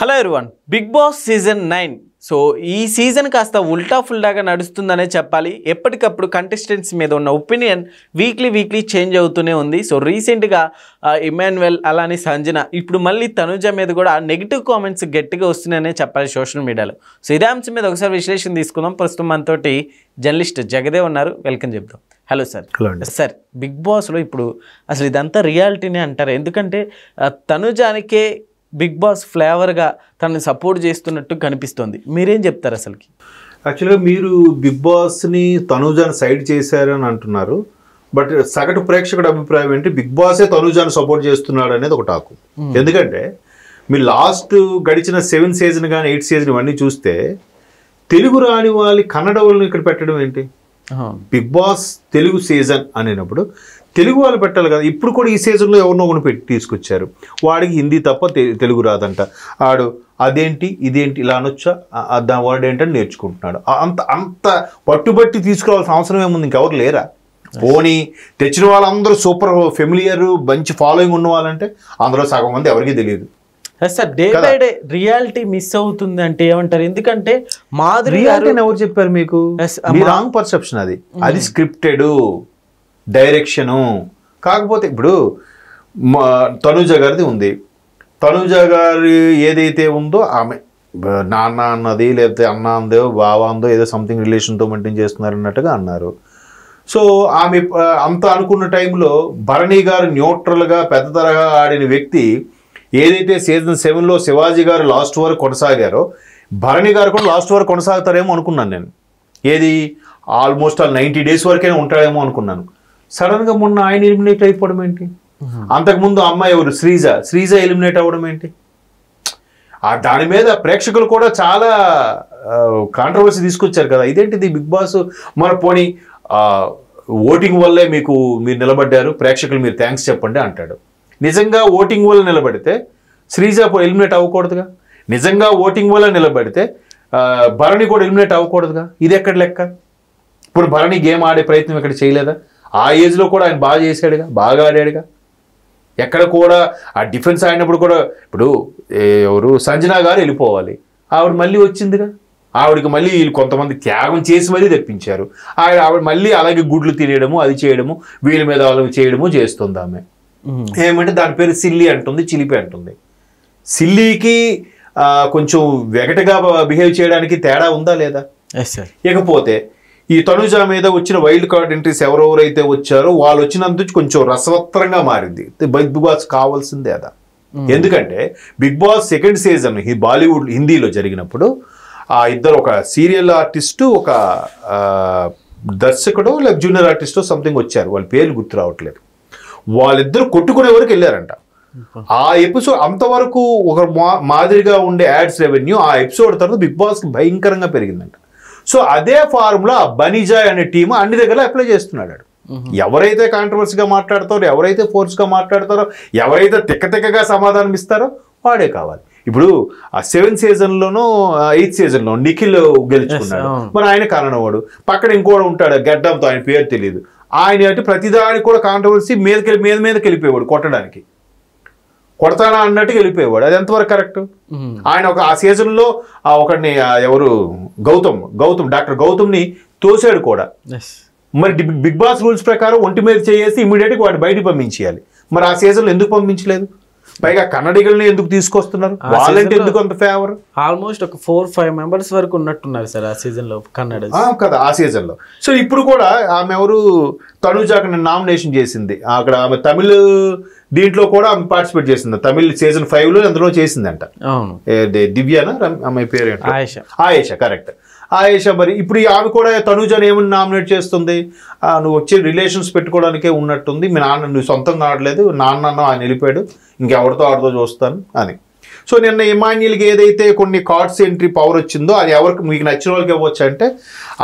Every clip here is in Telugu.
Hello everyone, big boss season 9. So ఈ సీజన్ కాస్త ఉల్టా ఫుల్డాగా నడుస్తుందనే చెప్పాలి. ఎప్పటికప్పుడు కంటెస్టెంట్స్ మీద ఉన్న ఒపీనియన్ వీక్లీ చేంజ్ అవుతూనే ఉంది. సో రీసెంట్గా ఇమాన్యుయల్ అలానే సంజన, ఇప్పుడు మళ్ళీ తనుజ మీద కూడా నెగిటివ్ కామెంట్స్ గట్టిగా వస్తున్నాయనే చెప్పాలి సోషల్ మీడియాలో. సో ఇదే అంశం మీద ఒకసారి విశ్లేషణ తీసుకుందాం. ప్రస్తుతం మనతోటి జర్నలిస్ట్ జగదేవ్ ఉన్నారు, వెల్కమ్ చెప్దాం. Hello sir. సార్, బిగ్ బాస్లో ఇప్పుడు అసలు ఇదంతా రియాలిటీనే అంటారు, ఎందుకంటే తనుజానికే బిగ్ బాస్ ఫ్లేవర్గా తనని సపోర్ట్ చేస్తున్నట్టు కనిపిస్తుంది. మీరేం చెప్తారు అసలుకి? యాక్చువల్గా మీరు బిగ్ బాస్ని తనుజాని సైడ్ చేశారు అని అంటున్నారు, బట్ సగటు ప్రేక్షకుడు అభిప్రాయం ఏంటి, బిగ్ బాసే తనుజాని సపోర్ట్ చేస్తున్నాడు అనేది ఒక టాకు. ఎందుకంటే మీరు లాస్ట్ గడిచిన 7 సీజన్ కానీ 8 సీజన్ ఇవన్నీ చూస్తే తెలుగు రాని వాళ్ళని కన్నడ వాళ్ళని ఇక్కడ పెట్టడం ఏంటి? బిగ్ బాస్ తెలుగు సీజన్ అనేటప్పుడు తెలుగు వాళ్ళు పెట్టాలి కదా. ఇప్పుడు కూడా ఈ సీజన్లో ఎవరినో ఒకటి పెట్టి తీసుకొచ్చారు, వాడికి హిందీ తప్ప తెలుగు రాదంట, ఆడు అదేంటి ఇదేంటి ఇలా అనొచ్చా, దాని వర్డ్ ఏంటని నేర్చుకుంటున్నాడు. అంత పట్టుబట్టి తీసుకురావాల్సిన అవసరం ఏముంది? ఇంకెవరు లేరా? పోనీ తెచ్చిన వాళ్ళందరూ సూపర్ ఫెమిలియర్ మంచి ఫాలోయింగ్ ఉన్న వాళ్ళంటే అందులో సగం మంది ఎవరికీ తెలియదు. Sir, day by day reality miss అవుతుంది అంటే ఏమంటారు? ఎందుకంటే మాధురి ఎవరు చెప్పారు మీకు? Me wrong perception. అది స్క్రిప్టెడ్ డైరెక్షను. కాకపోతే ఇప్పుడు తనుజ గారిది ఉంది, తనుజ గారి ఏదైతే ఉందో ఆమె నాన్న అన్నది లేకపోతే అన్న అందో బావ అందో ఏదో సంథింగ్ రిలేషన్తో మెయింటైన్ చేస్తున్నారు అన్నట్టుగా అన్నారు. సో ఆమె అంత అనుకున్న టైంలో భరణి గారు న్యూట్రల్గా పెద్ద తరహా ఆడిన వ్యక్తి ఏదైతే సీజన్ 7లో శివాజీ గారు లాస్ట్ వరకు కొనసాగారో భరణి గారు కూడా లాస్ట్ వరకు కొనసాగుతారేమో అనుకున్నాను నేను. ఏది ఆల్మోస్ట్ 90 డేస్ వరకైనా ఉంటాడేమో అనుకున్నాను. సడన్గా మొన్న ఆయన ఎలిమినేట్ అయిపోవడం ఏంటి? అంతకుముందు అమ్మాయి ఎవరు శ్రీజ ఎలిమినేట్ అవ్వడం ఏంటి? దాని మీద ప్రేక్షకులు కూడా చాలా కాంట్రవర్సీ తీసుకొచ్చారు కదా. ఇదేంటిది బిగ్ బాస్ మన పోనీ ఓటింగ్ వల్లే మీరు నిలబడ్డారు, ప్రేక్షకులు మీరు థ్యాంక్స్ చెప్పండి అంటాడు. నిజంగా ఓటింగ్ వల్ల నిలబడితే శ్రీజ ఎలిమినేట్ అవ్వకూడదుగా. నిజంగా ఓటింగ్ వల్ల నిలబడితే భరణి కూడా ఎలిమినేట్ అవ్వకూడదుగా. ఇది ఎక్కడ లెక్క? ఇప్పుడు భరణి గేమ్ ఆడే ప్రయత్నం ఇక్కడ చేయలేదా? ఆ ఏజ్లో కూడా ఆయన బాగా చేశాడుగా, బాగా ఆడాడుగా. ఎక్కడ కూడా ఆ డిఫెన్స్ ఆడినప్పుడు కూడా ఇప్పుడు ఎవరు సంజన గారు వెళ్ళిపోవాలి, ఆవిడ మళ్ళీ వచ్చిందిగా. ఆవిడకి మళ్ళీ వీళ్ళు కొంతమంది త్యాగం చేసి మరీ తెప్పించారు. ఆవిడ మళ్ళీ అలాగే గుడ్లు తినేయడము, అది చేయడము, వీళ్ళ మీద వాళ్ళకి చేయడము చేస్తుంది ఆమె. ఏమంటే దాని పేరు సిల్లీ అంటుంది, చిలిపి అంటుంది. సిల్లీకి కొంచెం వెగటగా బిహేవ్ చేయడానికి తేడా ఉందా లేదా? ఇకపోతే ఈ తనుజ మీద వచ్చిన వైల్డ్ కార్డ్ ఎంట్రీస్ ఎవరెవరైతే వచ్చారో వాళ్ళు వచ్చినందు కొంచెం రసవత్తరంగా మారింది. బిగ్ బాస్ కావాల్సిందే అదా. ఎందుకంటే big boss second season Bollywood హిందీలో జరిగినప్పుడు ఆ ఇద్దరు, ఒక సీరియల్ ఆర్టిస్టు, ఒక దర్శకుడు లేక జూనియర్ ఆర్టిస్టో సంథింగ్ వచ్చారు, వాళ్ళ పేర్లు గుర్తు రావట్లేదు. వాళ్ళిద్దరు కొట్టుకునే వరకు వెళ్ళారంట. ఆ ఎపిసోడ్ అంతవరకు ఒక మాదిరిగా ఉండే యాడ్స్ రెవెన్యూ ఆ ఎపిసోడ్ తర్వాత బిగ్ బాస్కి భయంకరంగా పెరిగిందంట. సో అదే ఫార్ములా బనిజాయ్ అనే టీము అన్ని దగ్గర అప్లై చేస్తున్నాడు. ఎవరైతే కాంట్రవర్సీగా మాట్లాడతారో, ఎవరైతే ఫోర్స్గా మాట్లాడతారో, ఎవరైతే తిక్కగా సమాధానం ఇస్తారో వాడే కావాలి. ఇప్పుడు ఆ 7 సీజన్లోనూ 8 సీజన్లో నిఖిల్ గెలుచుకున్నాడు, మరి ఆయన కారణవాడు. పక్కన ఇంకోటి ఉంటాడు గడ్డంతో, ఆయన పేరు తెలియదు. ఆయన అంటే ప్రతిదానికి కూడా కాంట్రవర్సీ మీదకి వెళ్ళిపోయేవాడు, కొడతానా అన్నట్టుగా వెళ్ళిపోయేవాడు. అది ఎంతవరకు కరెక్ట్? ఆయన ఆ సీజన్లో ఒకడిని ఎవరు డాక్టర్ గౌతమ్ని తోసాడు కూడా. మరి బిగ్ బాస్ రూల్స్ ప్రకారం ఒంటి మీద చేసి ఇమీడియట్గా వాడు బయట పంపించేయాలి. మరి ఆ సీజన్లో ఎందుకు పంపించలేదు? పైగా కన్నడిగల్ని ఎందుకు తీసుకొస్తున్నారు? వాళ్ళంటే ఎందుకు అంత ఫేవర్? ఆల్మోస్ట్ ఒక 4-5 మెంబర్స్ వరకు ఉన్నట్టున్నారు సార్ ఆ సీజన్లో కన్నడ కదా, ఆ సీజన్లో. సో ఇప్పుడు కూడా ఆమె ఎవరు తనుజాకి నామినేషన్ చేసింది, అక్కడ ఆమె తమిళ్ దీంట్లో కూడా ఆమె పార్టిసిపేట్ చేసింది. తమిళ్ సీజన్ 5లో అందులో చేసిందంట. దివ్యానా ఆమె పేరు? ఆయేషా, కరెక్ట్, ఆయేషా. మరి ఇప్పుడు ఆమె కూడా తనుజాని ఏమని నామినేట్ చేస్తుంది? నువ్వు వచ్చి రిలేషన్స్ పెట్టుకోవడానికే ఉన్నట్టుంది, మీ నాన్న నువ్వు సొంతంగా ఆడలేదు, నాన్న ఆయన వెళ్ళిపోయాడు, ఇంకెవరితో ఆడుతో చూస్తాను అని. సో నిన్న ఇమాన్యుయల్కి ఏదైతే కొన్ని కార్డ్స్ ఎంట్రీ పవర్ వచ్చిందో అది ఎవరికి మీకు నచ్చిన వాళ్ళకి ఇవ్వచ్చు అంటే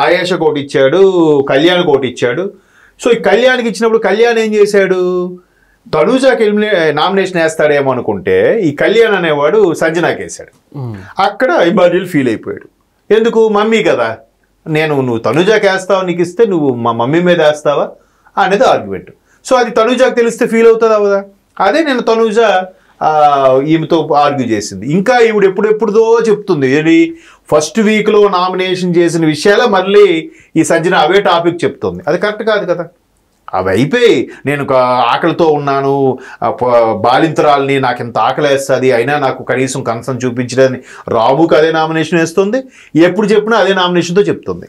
ఆయేషాకి ఒకటి ఇచ్చాడు, కళ్యాణ్కి ఒకటి ఇచ్చాడు. సో ఈ కళ్యాణ్కి ఇచ్చినప్పుడు కళ్యాణ్ ఏం చేశాడు? తనుజాకి నామినేషన్ వేస్తాడేమో అనుకుంటే ఈ కళ్యాణ్ అనేవాడు సంజనాకి వేశాడు. అక్కడ ఇమాన్యుయల్ ఫీల్ అయిపోయాడు. ఎందుకు? మమ్మీ కదా, నువ్వు తనుజాకి వేస్తావు, నీకు ఇస్తే నువ్వు మా మమ్మీ మీద వేస్తావా అనేది ఆర్గ్యుమెంట్. సో అది తనుజాకి తెలిస్తే ఫీల్ అవుతుంది అవదా? అదే నేను తనుజ ఈమెతో ఆర్గ్యూ చేసింది. ఇంకా ఈవిడ ఎప్పుడెప్పుడుదో చెప్తుంది ఏది ఫస్ట్ వీక్లో నామినేషన్ చేసిన విషయాలే మళ్ళీ ఈ సంజన అవే టాపిక్ చెప్తుంది. అది కరెక్ట్ కాదు కదా. అవి అయిపోయి నేను ఆకలితో ఉన్నాను, బాలింతరాల్ని, నాకు ఎంత ఆకలి వేస్తుంది, అయినా నాకు కనీసం కన్సర్న్ చూపించడానికి రాబుకి అదే నామినేషన్ వేస్తుంది, ఎప్పుడు చెప్పినా అదే నామినేషన్తో చెప్తుంది.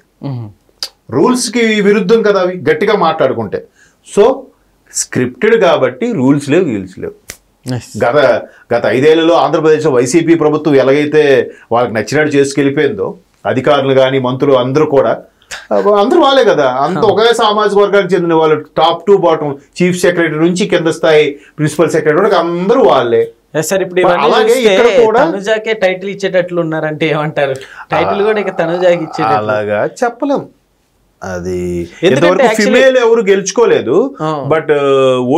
రూల్స్కి విరుద్ధం కదా అవి గట్టిగా మాట్లాడుకుంటే. సో స్క్రిప్టెడ్ కాబట్టి రూల్స్ లేవు, గీల్స్ లేవు. గత 5 ఏళ్లలో ఆంధ్రప్రదేశ్లో వైసీపీ ప్రభుత్వం ఎలాగైతే వాళ్ళకి నచ్చినట్టు చేసుకెళ్ళిపోయిందో, అధికారులు కానీ మంత్రులు అందరూ కూడా అందరూ వాళ్ళే కదా, అంత ఒకే సామాజిక వర్గానికి చెందిన వాళ్ళు, top to bottom, chief secretary నుంచి కింద స్థాయి ప్రిన్సిపల్ సెక్రటరీ వరకు అందరూ వాళ్ళే. సార్ ఇప్పుడు అలాగే ఇక్కడ కూడా తనుజాకే టైటిల్ ఇచ్చేటట్లు ఉన్నారంటే ఏమంటారు? టైటిల్ కూడా ఇక తనుజాకి ఇచ్చే అలాగా చెప్పలేం. అది ఫిమేల్ ఎవరు గెలుచుకోలేదు. బట్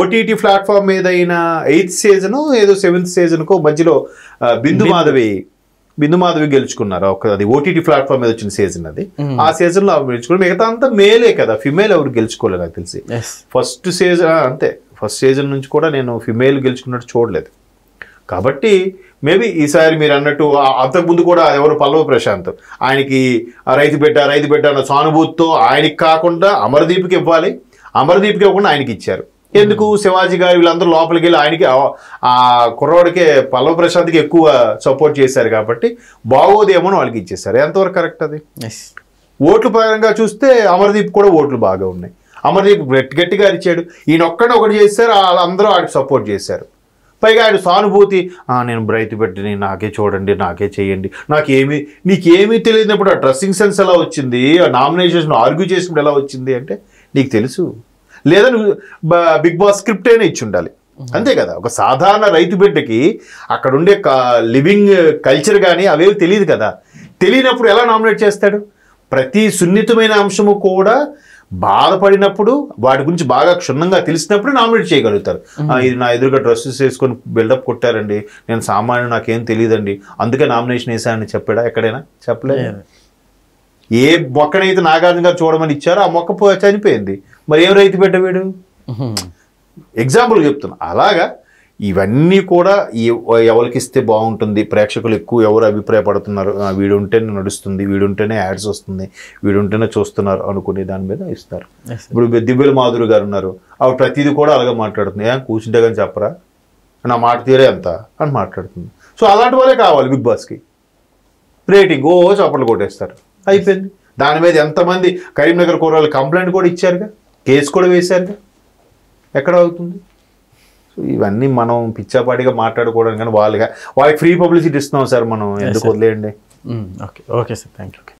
ఓటీటీ ప్లాట్ఫామ్ మీద అయిన 8th సీజన్ ఏదో 7th సీజన్ కో మధ్యలో బిందు మాధవి గెలుచుకున్నారు. అది ఓటీటీ ప్లాట్ఫామ్ మీద వచ్చిన సీజన్ అది. ఆ సీజన్ లో గెలుచుకున్నారు. మిగతా అంతా మేలే కదా, ఫిమేల్ ఎవరు గెలుచుకోలేదు నాకు తెలిసి. ఫస్ట్ సీజన్ అంతే, ఫస్ట్ సీజన్ నుంచి కూడా నేను ఫిమేల్ గెలుచుకున్నట్టు చూడలేదు. కాబట్టి మేబీ ఈసారి మీరు అన్నట్టు అంతకుముందు కూడా ఎవరు పల్లవ ప్రశాంత్, ఆయనకి రైతు బిడ్డ అన్న సానుభూతితో ఆయనకి కాకుండా అమర్దీప్కి ఇవ్వాలి, అమర్దీప్కి ఇవ్వకుండా ఆయనకి ఇచ్చారు. ఎందుకు? శివాజీ గారు వీళ్ళందరూ లోపలికి వెళ్ళి ఆయనకి ఆ కుర్రోడికే పల్లవ ప్రశాంత్కి ఎక్కువ సపోర్ట్ చేశారు కాబట్టి బాగోదేమో వాళ్ళకి ఇచ్చేసారు. ఎంతవరకు కరెక్ట్ అది? ఓట్ల పరంగా చూస్తే అమర్దీప్ కూడా ఓట్లు బాగా ఉన్నాయి. అమర్దీప్ గట్టిగా ఇచ్చాడు, ఈయన ఒకటి చేశారు, వాళ్ళందరూ ఆయనకు సపోర్ట్ చేశారు. పైగా ఆయన సానుభూతి, నేను రైతు బిడ్డని, నాకే చూడండి, నాకే చేయండి, నీకేమీ తెలియనప్పుడు ఆ డ్రెస్సింగ్ సెన్స్ ఎలా వచ్చింది, ఆ నామినేషన్ ఆర్గ్యూ చేసినప్పుడు ఎలా వచ్చింది అంటే నీకు తెలుసు, లేదా నువ్వు బిగ్ బాస్ స్క్రిప్ట్ అయినా ఇచ్చి ఉండాలి, అంతే కదా. ఒక సాధారణ రైతు బిడ్డకి అక్కడ ఉండే లివింగ్ కల్చర్ కానీ అవేవి తెలియదు కదా. తెలియనప్పుడు ఎలా నామినేట్ చేస్తాడు? ప్రతి సున్నితమైన అంశము కూడా బాధపడినప్పుడు, వాటి గురించి బాగా క్షుణ్ణంగా తెలిసినప్పుడు నామినేట్ చేయగలుగుతారు. ఇది నా ఎదురుగా డ్రెస్సెస్ వేసుకొని బిల్డప్ కొట్టారండి, నేను సామాన్యుడు, నాకేం తెలియదండి, అందుకే నామినేషన్ వేసానని చెప్పాడా? ఎక్కడైనా చెప్పలేదు. ఏ మొక్కనైతే నాగార్జున గారు చూడమని ఇచ్చారో ఆ మొక్క చనిపోయింది, మరి ఏం రైతు బిడ్డ వీడు? ఎగ్జాంపుల్ చెప్తున్నా. అలాగా ఇవన్నీ కూడా ఎవరికి ఇస్తే బాగుంటుంది, ప్రేక్షకులు ఎక్కువ ఎవరు అభిప్రాయపడుతున్నారు, వీడు ఉంటేనే నడుస్తుంది, వీడు ఉంటేనే యాడ్స్ వస్తుంది, వీడు ఉంటేనే చూస్తున్నారు అనుకునే దాని మీద ఇస్తారు. ఇప్పుడు దివ్యల మాధురి గారు ఉన్నారు, ఆవిడ ప్రతిదీ కూడా అలాగే మాట్లాడుతుంది. కూర్చుంటే కానీ చెప్పరా, నా మాట తీరే ఎంత అని మాట్లాడుతుంది. సో అలాంటి వాళ్ళే కావాలి బిగ్ బాస్కి. రేటింగ్ చప్పట్లు కొట్టేస్తారు, అయిపోయింది. దాని మీద ఎంతమంది కరీంనగర్ కూరలు కంప్లైంట్ కూడా ఇచ్చారుగా, కేసు కూడా వేశారుగా, ఎక్కడ అవుతుంది? సో ఇవన్నీ మనం పిచ్చాపాటిగా మాట్లాడుకోవడం కానీ వాళ్ళకి ఫ్రీ పబ్లిసిటీ ఇస్తున్నాం సార్, మనం ఎందుకు వదిలేయండి. Okay sir, thank you.